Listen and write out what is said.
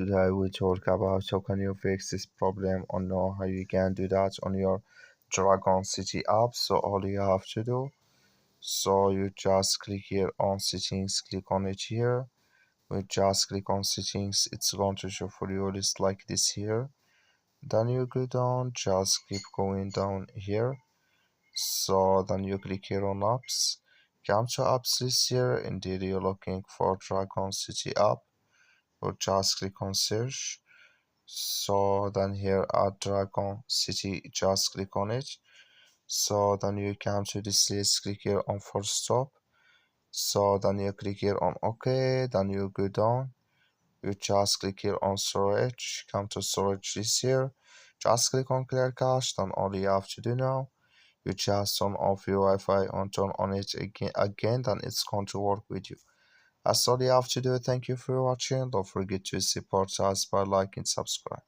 Today we talk about how can you fix this problem or know how you can do that on your Dragon City app. So all you have to do, so you just click here on settings, click on it here. We just click on settings, it's going to show for you list like this here. Then you go down, just keep going down here. So then you click here on apps. Come to apps list here. Indeed, you're looking for Dragon City app. Or just click on search. So then here at Dragon City, just click on it. So then you come to this list, click here on full stop. So then you click here on OK, then you go down. You just click here on storage, come to storage list here. Just click on clear cache, then all you have to do now, you just turn off your Wi-Fi and turn on it again, then it's going to work with you. That's all you have to do. Thank you for watching. Don't forget to support us by liking and subscribe.